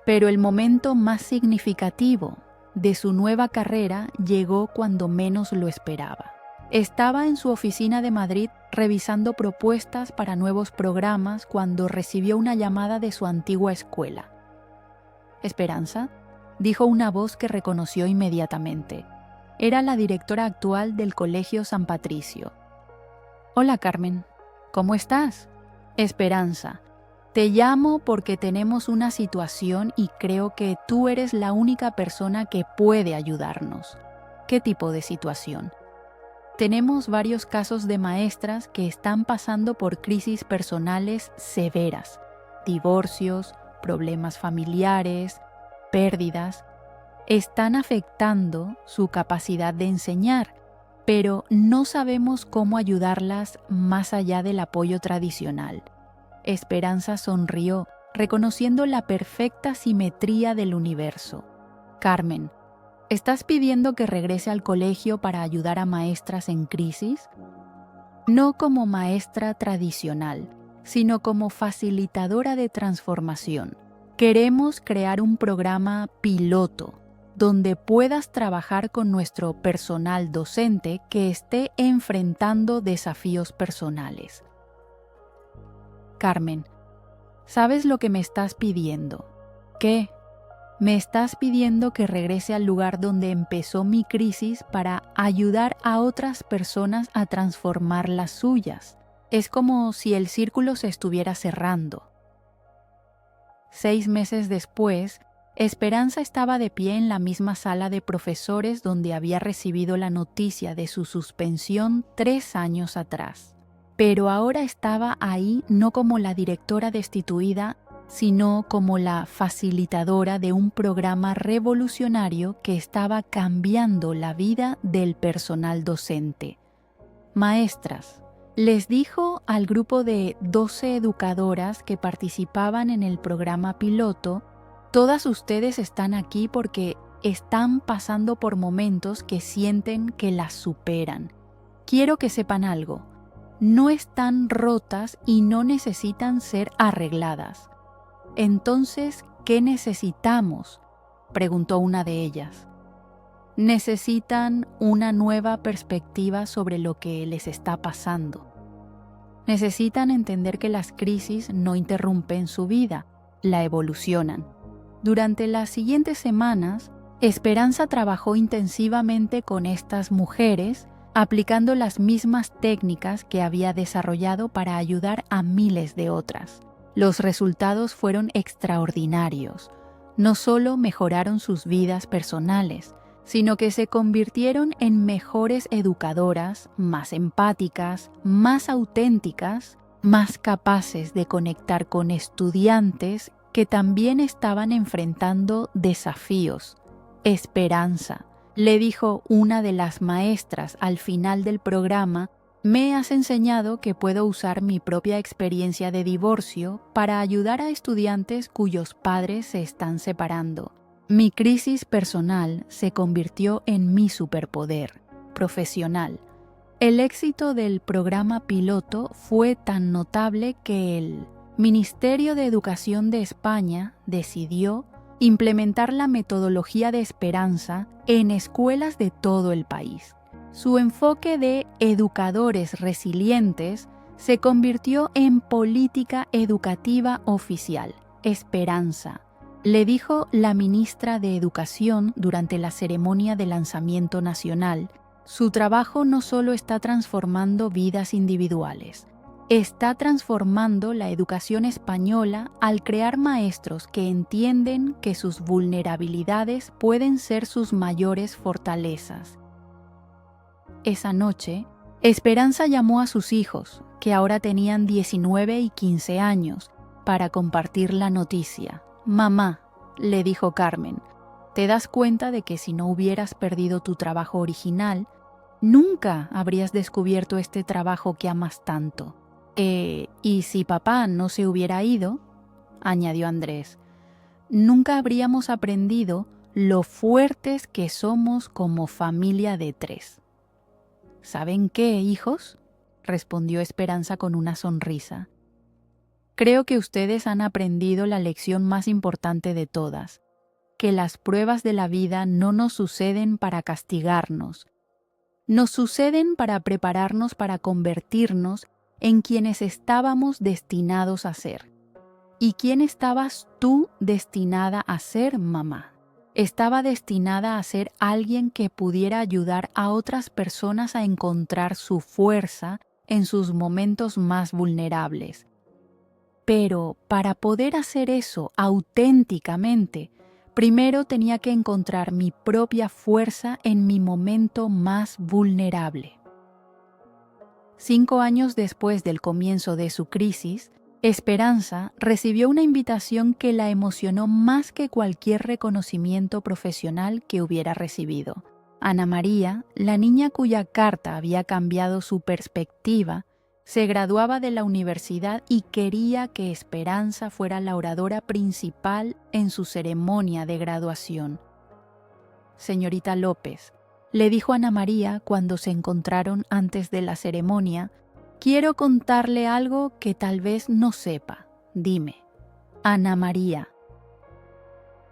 Pero el momento más significativo de su nueva carrera llegó cuando menos lo esperaba. Estaba en su oficina de Madrid revisando propuestas para nuevos programas cuando recibió una llamada de su antigua escuela. «Esperanza», dijo una voz que reconoció inmediatamente. Era la directora actual del Colegio San Patricio. «Hola, Carmen. ¿Cómo estás?» «Esperanza, te llamo porque tenemos una situación y creo que tú eres la única persona que puede ayudarnos». «¿Qué tipo de situación?» «Tenemos varios casos de maestras que están pasando por crisis personales severas, divorcios, problemas familiares, pérdidas. Están afectando su capacidad de enseñar, pero no sabemos cómo ayudarlas más allá del apoyo tradicional». Esperanza sonrió, reconociendo la perfecta simetría del universo. «Carmen, ¿estás pidiendo que regrese al colegio para ayudar a maestras en crisis?» «No como maestra tradicional, sino como facilitadora de transformación. Queremos crear un programa piloto donde puedas trabajar con nuestro personal docente que esté enfrentando desafíos personales». «Carmen, ¿sabes lo que me estás pidiendo?» «¿Qué?» «Me estás pidiendo que regrese al lugar donde empezó mi crisis para ayudar a otras personas a transformar las suyas. Es como si el círculo se estuviera cerrando». 6 meses después, Esperanza estaba de pie en la misma sala de profesores donde había recibido la noticia de su suspensión 3 años atrás. Pero ahora estaba ahí no como la directora destituida, sino como la facilitadora de un programa revolucionario que estaba cambiando la vida del personal docente. «Maestras», les dijo al grupo de 12 educadoras que participaban en el programa piloto, «todas ustedes están aquí porque están pasando por momentos que sienten que las superan. Quiero que sepan algo. No están rotas y no necesitan ser arregladas». «Entonces, ¿qué necesitamos?», preguntó una de ellas. «Necesitan una nueva perspectiva sobre lo que les está pasando. Necesitan entender que las crisis no interrumpen su vida, la evolucionan». Durante las siguientes semanas, Esperanza trabajó intensivamente con estas mujeres, aplicando las mismas técnicas que había desarrollado para ayudar a miles de otras. Los resultados fueron extraordinarios. No solo mejoraron sus vidas personales, sino que se convirtieron en mejores educadoras, más empáticas, más auténticas, más capaces de conectar con estudiantes que también estaban enfrentando desafíos. «Esperanza», le dijo una de las maestras al final del programa, «me has enseñado que puedo usar mi propia experiencia de divorcio para ayudar a estudiantes cuyos padres se están separando. Mi crisis personal se convirtió en mi superpoder profesional». El éxito del programa piloto fue tan notable que el Ministerio de Educación de España decidió implementar la metodología de Esperanza en escuelas de todo el país. Su enfoque de educadores resilientes se convirtió en política educativa oficial. Esperanza le dijo la ministra de Educación durante la ceremonia de lanzamiento nacional. Su trabajo no solo está transformando vidas individuales, está transformando la educación española al crear maestros que entienden que sus vulnerabilidades pueden ser sus mayores fortalezas. Esa noche, Esperanza llamó a sus hijos, que ahora tenían 19 y 15 años, para compartir la noticia. «Mamá», le dijo Carmen, «¿te das cuenta de que si no hubieras perdido tu trabajo original, nunca habrías descubierto este trabajo que amas tanto? Y si papá no se hubiera ido», añadió Andrés, «nunca habríamos aprendido lo fuertes que somos como familia de 3». «¿Saben qué, hijos?», respondió Esperanza con una sonrisa. «Creo que ustedes han aprendido la lección más importante de todas, que las pruebas de la vida no nos suceden para castigarnos, nos suceden para prepararnos para convertirnos en quienes estábamos destinados a ser». ¿Y quién estabas tú destinada a ser, mamá? Estaba destinada a ser alguien que pudiera ayudar a otras personas a encontrar su fuerza en sus momentos más vulnerables. Pero para poder hacer eso auténticamente, primero tenía que encontrar mi propia fuerza en mi momento más vulnerable. 5 años después del comienzo de su crisis, Esperanza recibió una invitación que la emocionó más que cualquier reconocimiento profesional que hubiera recibido. Ana María, la niña cuya carta había cambiado su perspectiva, se graduaba de la universidad y quería que Esperanza fuera la oradora principal en su ceremonia de graduación. «Señorita López», le dijo Ana María cuando se encontraron antes de la ceremonia, «quiero contarle algo que tal vez no sepa. Dime». «Ana María,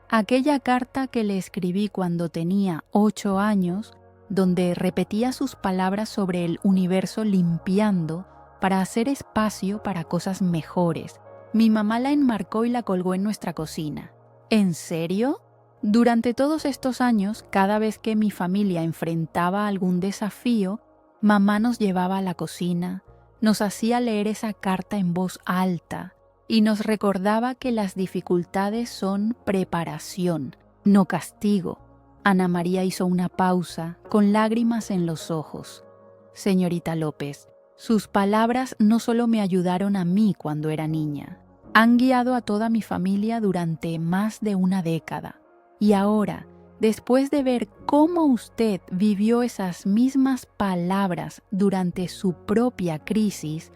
aquella carta que le escribí cuando tenía 8 años, donde repetía sus palabras sobre el universo limpiando para hacer espacio para cosas mejores, mi mamá la enmarcó y la colgó en nuestra cocina». «¿En serio?». «Durante todos estos años, cada vez que mi familia enfrentaba algún desafío, mamá nos llevaba a la cocina, nos hacía leer esa carta en voz alta y nos recordaba que las dificultades son preparación, no castigo». Ana María hizo una pausa, con lágrimas en los ojos. «Señorita López, sus palabras no solo me ayudaron a mí cuando era niña, han guiado a toda mi familia durante más de una década. Y ahora, después de ver cómo usted vivió esas mismas palabras durante su propia crisis,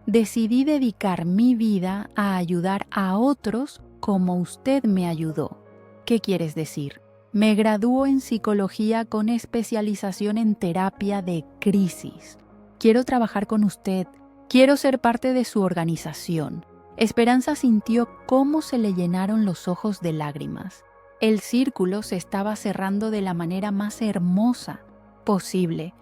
decidí dedicar mi vida a ayudar a otros como usted me ayudó». «¿Qué quieres decir?». «Me graduó en psicología con especialización en terapia de crisis. Quiero trabajar con usted, quiero ser parte de su organización». Esperanza sintió cómo se le llenaron los ojos de lágrimas. El círculo se estaba cerrando de la manera más hermosa posible.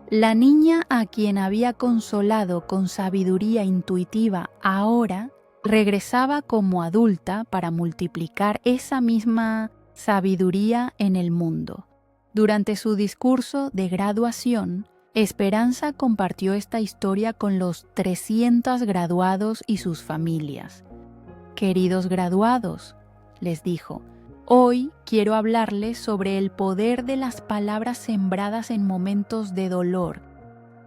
La niña a quien había consolado con sabiduría intuitiva ahora regresaba como adulta para multiplicar esa misma sabiduría en el mundo. Durante su discurso de graduación, Esperanza compartió esta historia con los 300 graduados y sus familias. «Queridos graduados», les dijo, «hoy quiero hablarles sobre el poder de las palabras sembradas en momentos de dolor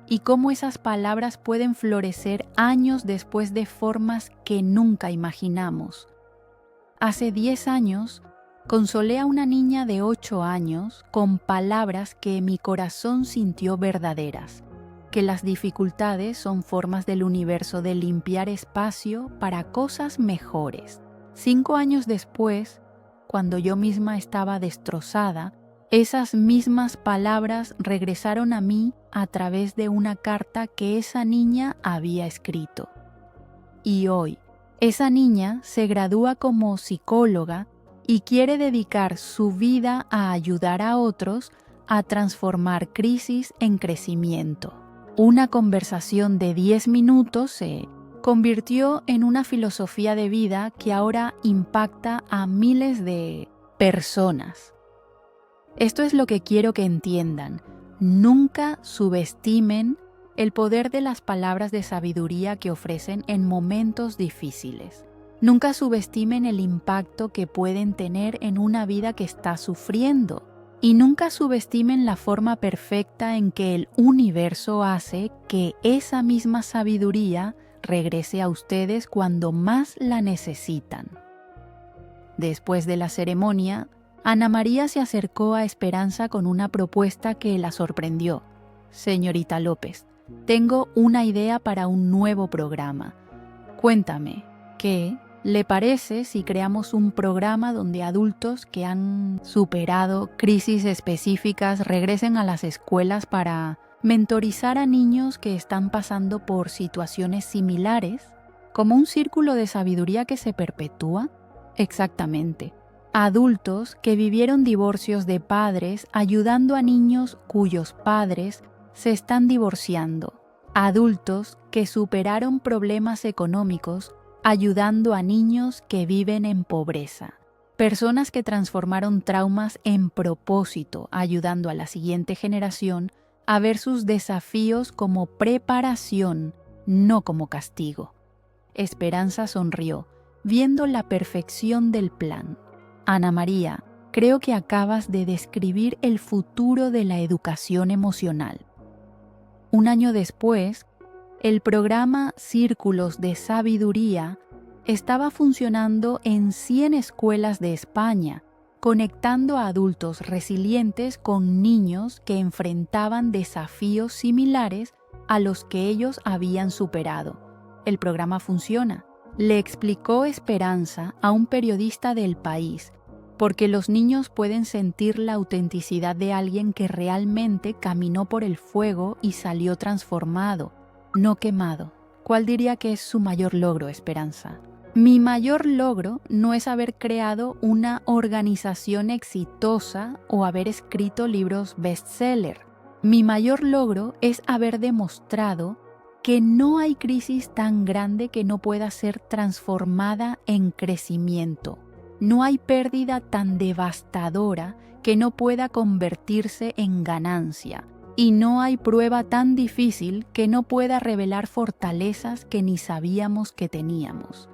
y cómo esas palabras pueden florecer años después de formas que nunca imaginamos. Hace 10 años, consolé a una niña de 8 años con palabras que mi corazón sintió verdaderas, que las dificultades son formas del universo de limpiar espacio para cosas mejores. 5 años después, cuando yo misma estaba destrozada, esas mismas palabras regresaron a mí a través de una carta que esa niña había escrito. Y hoy, esa niña se gradúa como psicóloga y quiere dedicar su vida a ayudar a otros a transformar crisis en crecimiento». Una conversación de 10 minutos se convirtió en una filosofía de vida que ahora impacta a miles de personas. Esto es lo que quiero que entiendan. Nunca subestimen el poder de las palabras de sabiduría que ofrecen en momentos difíciles. Nunca subestimen el impacto que pueden tener en una vida que está sufriendo. Y nunca subestimen la forma perfecta en que el universo hace que esa misma sabiduría regrese a ustedes cuando más la necesitan. Después de la ceremonia, Ana María se acercó a Esperanza con una propuesta que la sorprendió. Señorita López, tengo una idea para un nuevo programa. Cuéntame, ¿qué le parece si creamos un programa donde adultos que han superado crisis específicas regresen a las escuelas para mentorizar a niños que están pasando por situaciones similares, como un círculo de sabiduría que se perpetúa? Exactamente. Adultos que vivieron divorcios de padres ayudando a niños cuyos padres se están divorciando. Adultos que superaron problemas económicos ayudando a niños que viven en pobreza. Personas que transformaron traumas en propósito, ayudando a la siguiente generación a ver sus desafíos como preparación, no como castigo. Esperanza sonrió, viendo la perfección del plan. Ana María, creo que acabas de describir el futuro de la educación emocional. Un año después, el programa Círculos de Sabiduría estaba funcionando en 100 escuelas de España, conectando a adultos resilientes con niños que enfrentaban desafíos similares a los que ellos habían superado. El programa funciona, le explicó Esperanza a un periodista del País, porque los niños pueden sentir la autenticidad de alguien que realmente caminó por el fuego y salió transformado, no quemado. ¿Cuál diría que es su mayor logro, Esperanza? Mi mayor logro no es haber creado una organización exitosa o haber escrito libros bestseller. Mi mayor logro es haber demostrado que no hay crisis tan grande que no pueda ser transformada en crecimiento. No hay pérdida tan devastadora que no pueda convertirse en ganancia. Y no hay prueba tan difícil que no pueda revelar fortalezas que ni sabíamos que teníamos.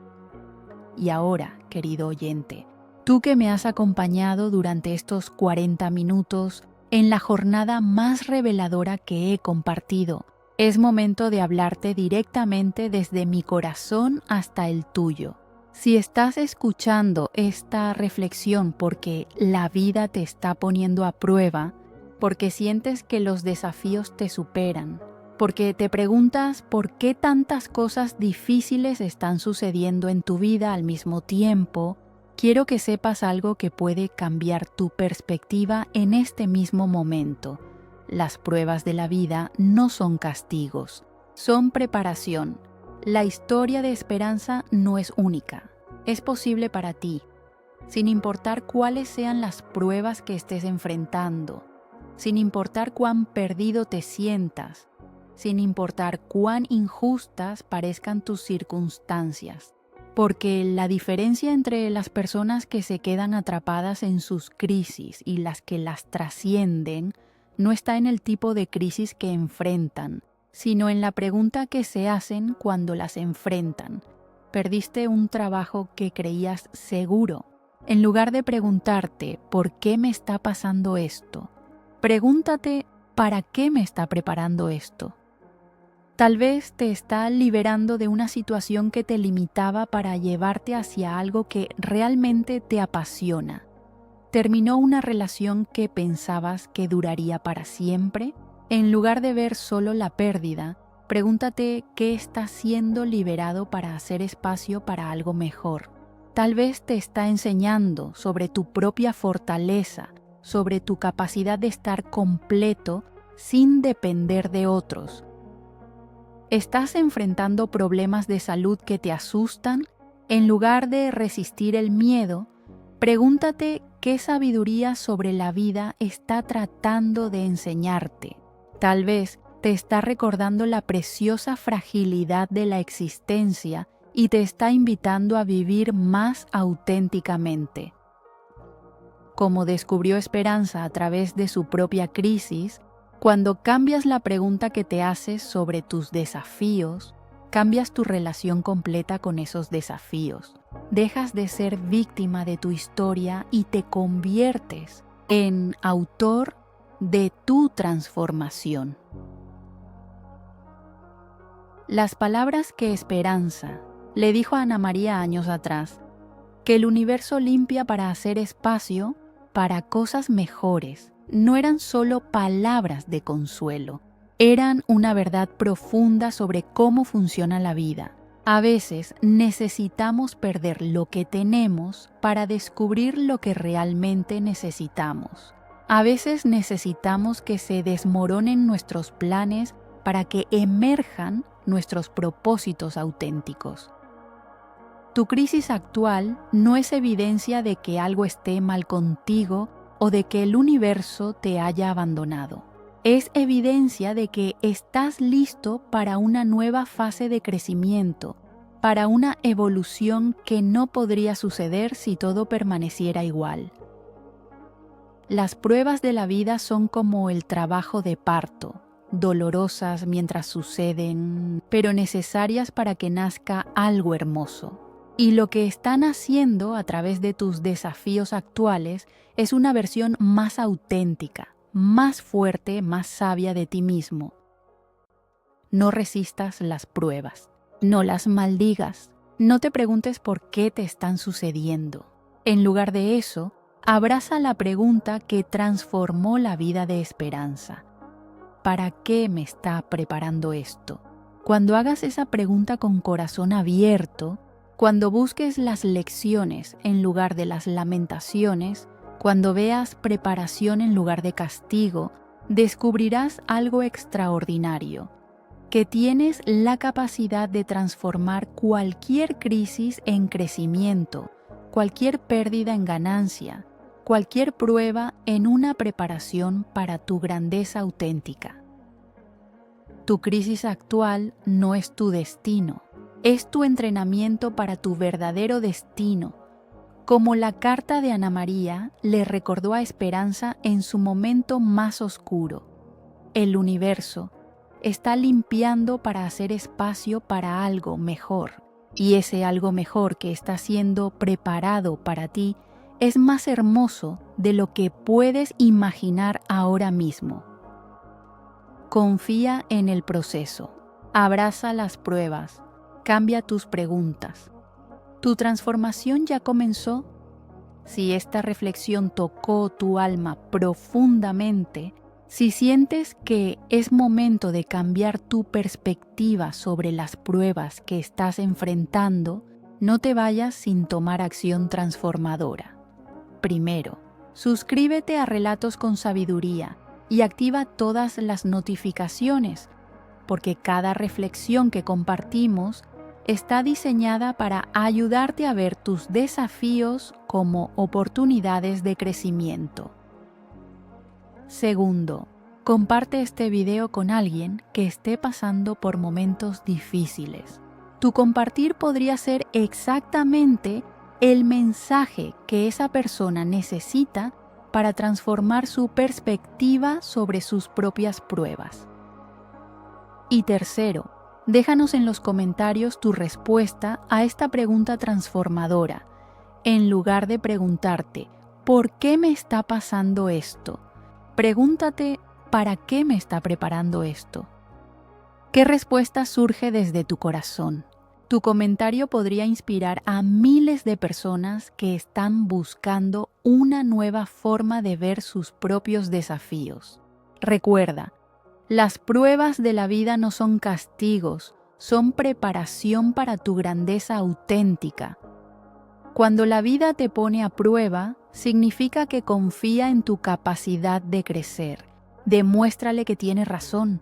Y ahora, querido oyente, tú que me has acompañado durante estos 40 minutos en la jornada más reveladora que he compartido, es momento de hablarte directamente desde mi corazón hasta el tuyo. Si estás escuchando esta reflexión porque la vida te está poniendo a prueba, porque sientes que los desafíos te superan, porque te preguntas por qué tantas cosas difíciles están sucediendo en tu vida al mismo tiempo, quiero que sepas algo que puede cambiar tu perspectiva en este mismo momento. Las pruebas de la vida no son castigos, son preparación. La historia de Esperanza no es única, es posible para ti, sin importar cuáles sean las pruebas que estés enfrentando, sin importar cuán perdido te sientas, sin importar cuán injustas parezcan tus circunstancias. Porque la diferencia entre las personas que se quedan atrapadas en sus crisis y las que las trascienden no está en el tipo de crisis que enfrentan, sino en la pregunta que se hacen cuando las enfrentan. Perdiste un trabajo que creías seguro. En lugar de preguntarte ¿por qué me está pasando esto?, pregúntate ¿para qué me está preparando esto? Tal vez te está liberando de una situación que te limitaba para llevarte hacia algo que realmente te apasiona. ¿Terminó una relación que pensabas que duraría para siempre? En lugar de ver solo la pérdida, pregúntate qué está siendo liberado para hacer espacio para algo mejor. Tal vez te está enseñando sobre tu propia fortaleza, sobre tu capacidad de estar completo sin depender de otros. ¿Estás enfrentando problemas de salud que te asustan? En lugar de resistir el miedo, pregúntate qué sabiduría sobre la vida está tratando de enseñarte. Tal vez te está recordando la preciosa fragilidad de la existencia y te está invitando a vivir más auténticamente. Como descubrió Esperanza a través de su propia crisis, cuando cambias la pregunta que te haces sobre tus desafíos, cambias tu relación completa con esos desafíos. Dejas de ser víctima de tu historia y te conviertes en autor de tu transformación. Las palabras que Esperanza le dijo a Ana María años atrás, que el universo limpia para hacer espacio para cosas mejores, no eran solo palabras de consuelo, eran una verdad profunda sobre cómo funciona la vida. A veces necesitamos perder lo que tenemos para descubrir lo que realmente necesitamos. A veces necesitamos que se desmoronen nuestros planes para que emerjan nuestros propósitos auténticos. Tu crisis actual no es evidencia de que algo esté mal contigo o de que el universo te haya abandonado. Es evidencia de que estás listo para una nueva fase de crecimiento, para una evolución que no podría suceder si todo permaneciera igual. Las pruebas de la vida son como el trabajo de parto, dolorosas mientras suceden, pero necesarias para que nazca algo hermoso. Y lo que están haciendo a través de tus desafíos actuales es una versión más auténtica, más fuerte, más sabia de ti mismo. No resistas las pruebas, no las maldigas, no te preguntes por qué te están sucediendo. En lugar de eso, abraza la pregunta que transformó la vida de Esperanza. ¿Para qué me está preparando esto? Cuando hagas esa pregunta con corazón abierto, cuando busques las lecciones en lugar de las lamentaciones, cuando veas preparación en lugar de castigo, descubrirás algo extraordinario, que tienes la capacidad de transformar cualquier crisis en crecimiento, cualquier pérdida en ganancia, cualquier prueba en una preparación para tu grandeza auténtica. Tu crisis actual no es tu destino. Es tu entrenamiento para tu verdadero destino, como la carta de Ana María le recordó a Esperanza en su momento más oscuro. El universo está limpiando para hacer espacio para algo mejor, y ese algo mejor que está siendo preparado para ti es más hermoso de lo que puedes imaginar ahora mismo. Confía en el proceso, abraza las pruebas, cambia tus preguntas. ¿Tu transformación ya comenzó? Si esta reflexión tocó tu alma profundamente, si sientes que es momento de cambiar tu perspectiva sobre las pruebas que estás enfrentando, no te vayas sin tomar acción transformadora. Primero, suscríbete a Relatos con Sabiduría y activa todas las notificaciones, porque cada reflexión que compartimos está diseñada para ayudarte a ver tus desafíos como oportunidades de crecimiento. Segundo, comparte este video con alguien que esté pasando por momentos difíciles. Tu compartir podría ser exactamente el mensaje que esa persona necesita para transformar su perspectiva sobre sus propias pruebas. Y tercero, déjanos en los comentarios tu respuesta a esta pregunta transformadora, en lugar de preguntarte, ¿por qué me está pasando esto? Pregúntate, ¿para qué me está preparando esto? ¿Qué respuesta surge desde tu corazón? Tu comentario podría inspirar a miles de personas que están buscando una nueva forma de ver sus propios desafíos. Recuerda, las pruebas de la vida no son castigos, son preparación para tu grandeza auténtica. Cuando la vida te pone a prueba, significa que confía en tu capacidad de crecer. Demuéstrale que tiene razón.